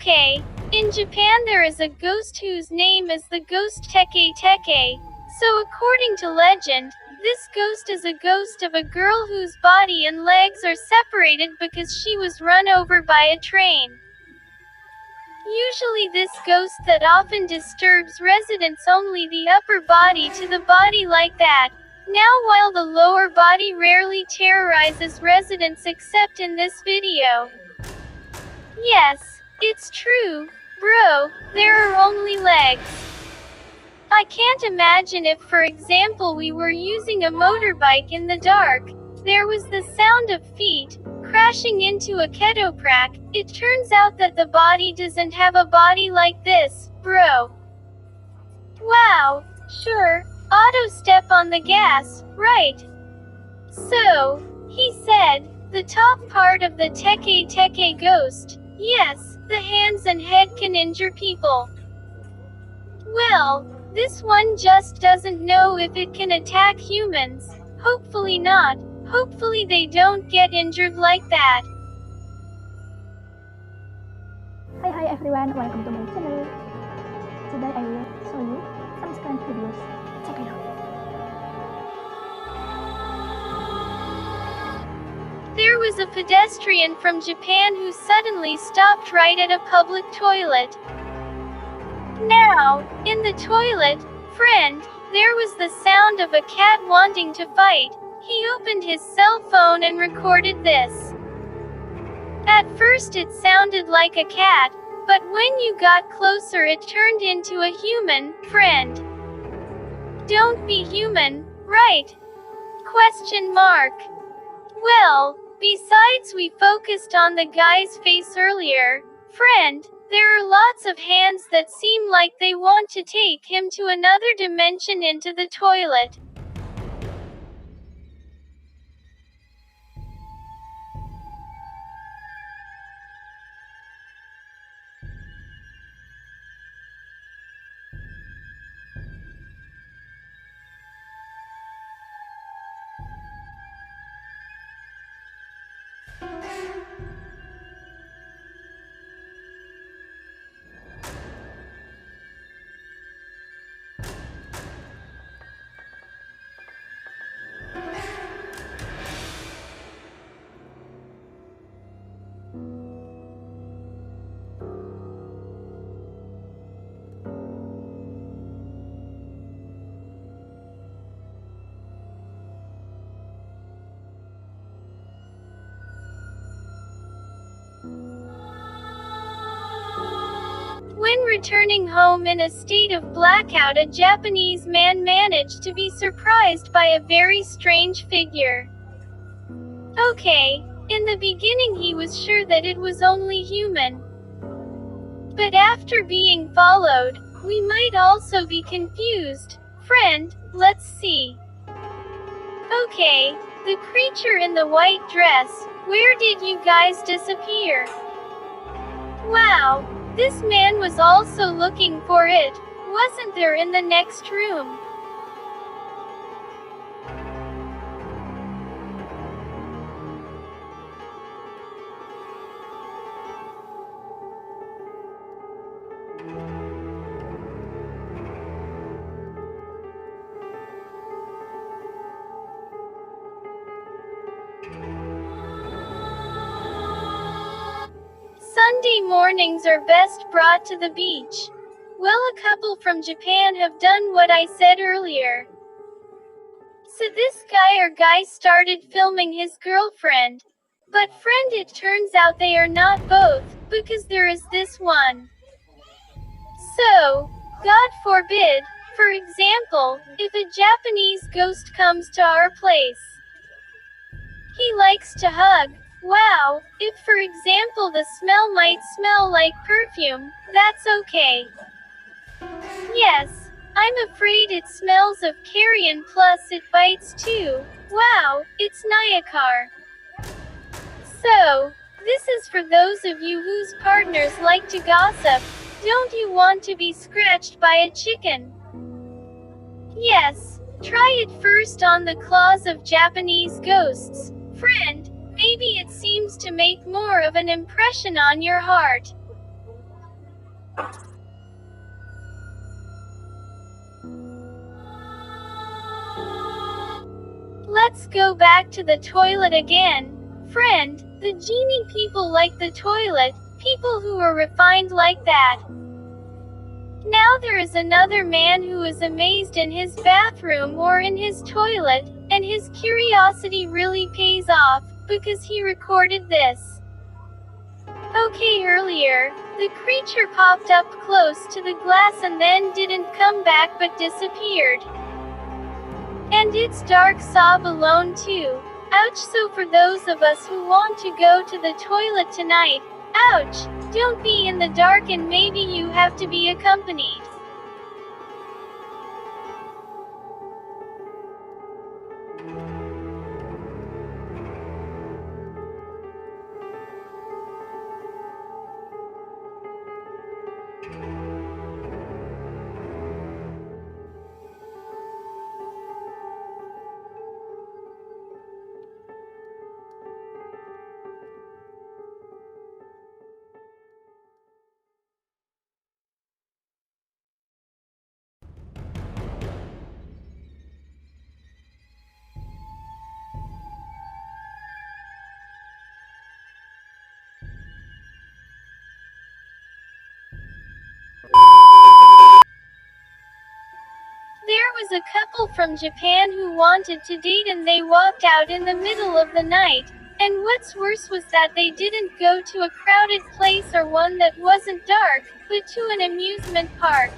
Okay, in Japan there is a ghost whose name is the ghost Teke. So according to legend, this ghost is a ghost of a girl whose body and legs are separated because she was run over by a train. Usually this ghost that often disturbs residents only the upper body to the body like that. Now while the lower body rarely terrorizes residents except in this video. Yes, it's true, bro, there are only legs. I can't imagine if for example we were using a motorbike in the dark. There was the sound of feet crashing into a ketoprak. It turns out that the body doesn't have a body like this, bro. Wow, sure, auto step on the gas, right. So, he said, the top part of the Teke ghost, yes, the hands and head can injure people. Well, this one just doesn't know if it can attack humans. Hopefully not. Hopefully they don't get injured like that. Hi everyone, welcome to my channel. Today I will show you some scary videos. Check it out. There was a pedestrian from Japan who suddenly stopped right at a public toilet. Now, in the toilet, friend, there was the sound of a cat wanting to fight. He opened his cell phone and recorded this. At first it sounded like a cat, but when you got closer it turned into a human, friend. Don't be human, right? Question mark. Well, besides we focused on the guy's face earlier, friend, there are lots of hands that seem like they want to take him to another dimension into the toilet. When returning home in a state of blackout, a Japanese man managed to be surprised by a very strange figure. Okay, in the beginning he was sure that it was only human. But after being followed, we might also be confused. Friend, let's see. Okay, the creature in the white dress, where did you guys disappear? Wow, this man was also looking for it, wasn't there, in the next room? Sunday mornings are best brought to the beach. Well, a couple from Japan have done what I said earlier. So this guy started filming his girlfriend. But friend, it turns out they are not both, because there is this one. So, God forbid, for example, if a Japanese ghost comes to our place. He likes to hug. Wow, if for example the smell might smell like perfume, that's okay. Yes, I'm afraid it smells of carrion plus it bites too. Wow, it's Nyakar. So, this is for those of you whose partners like to gossip. Don't you want to be scratched by a chicken? Yes, try it first on the claws of Japanese ghosts. Friend, maybe it seems to make more of an impression on your heart. Let's go back to the toilet again. Friend, the genie people like the toilet, people who are refined like that. Now there is another man who is amazed in his bathroom or in his toilet, and his curiosity really pays off, because he recorded this. Okay, earlier, the creature popped up close to the glass and then didn't come back but disappeared. And it's dark sob alone too. Ouch. So for those of us who want to go to the toilet tonight, ouch, don't be in the dark and maybe you have to be accompanied. There was a couple from Japan who wanted to date and they walked out in the middle of the night. And what's worse was that they didn't go to a crowded place or one that wasn't dark, but to an amusement park.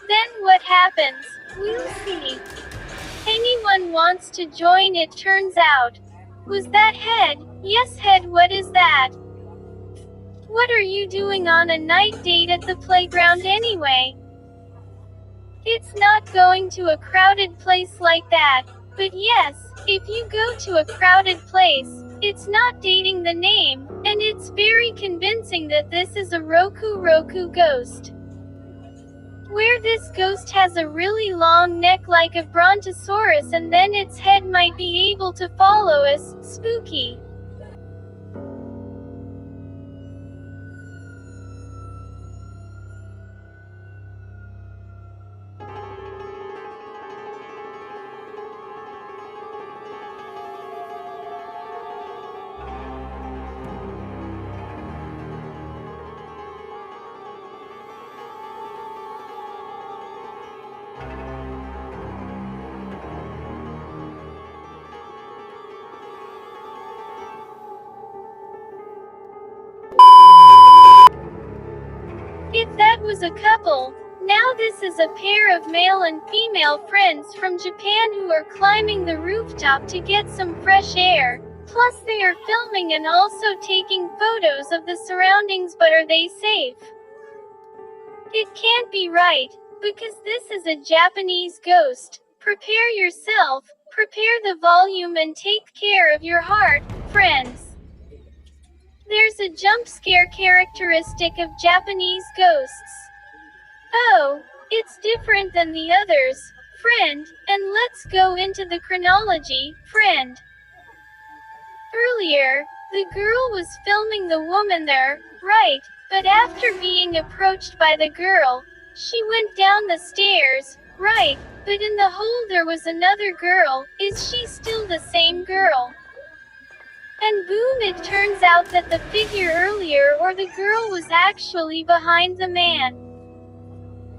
Then what happens? We'll see. Anyone wants to join, it turns out. Was that Head? Yes, Head, what is that? What are you doing on a night date at the playground anyway? It's not going to a crowded place like that. But yes, if you go to a crowded place, it's not dating the name, and it's very convincing that this is a Roku ghost. Where this ghost has a really long neck like a brontosaurus and then its head might be able to follow us. Spooky. If that was a couple, now this is a pair of male and female friends from Japan who are climbing the rooftop to get some fresh air. Plus they are filming and also taking photos of the surroundings, but are they safe? It can't be right, because this is a Japanese ghost. Prepare yourself, prepare the volume and take care of your heart, friends. There's a jump scare characteristic of Japanese ghosts. Oh, it's different than the others, friend, and let's go into the chronology, friend. Earlier, the girl was filming the woman there, right, but after being approached by the girl, she went down the stairs, right, but in the hole there was another girl. Is she still the same girl? And boom, it turns out that the figure earlier or the girl was actually behind the man.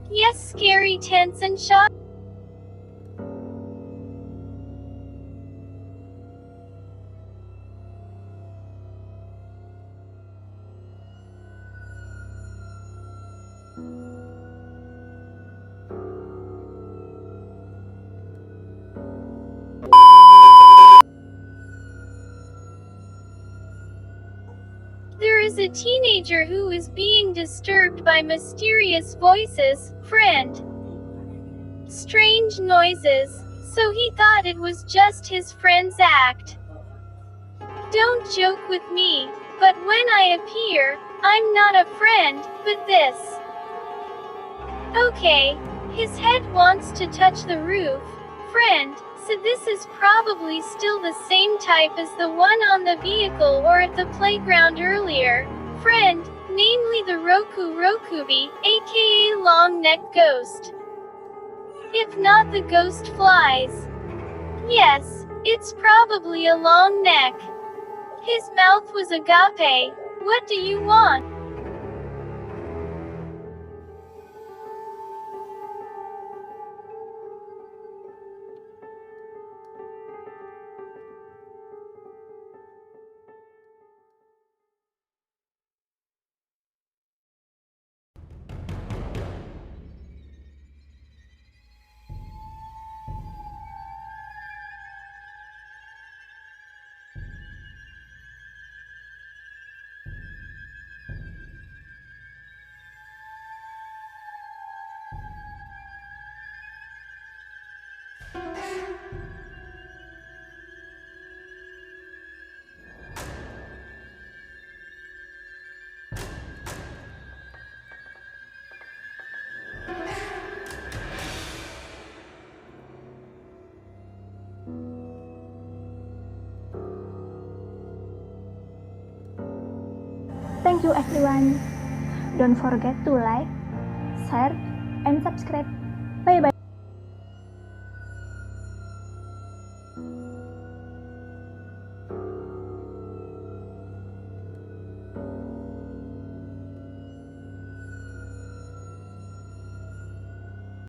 Yes, scary, tense and shock. There is a teenager who is being disturbed by mysterious voices, friend. Strange noises, so he thought it was just his friend's act. Don't joke with me, but when I appear, I'm not a friend, but this. Okay, his head wants to touch the roof, friend, so this is probably still the same type as the one on the vehicle or at the playground earlier. Friend, namely the Rokubi, aka long neck ghost. If not the ghost flies. Yes, it's probably a long neck. His mouth was agape. What do you want? Thank you everyone. Don't forget to like, share, and subscribe. Bye bye.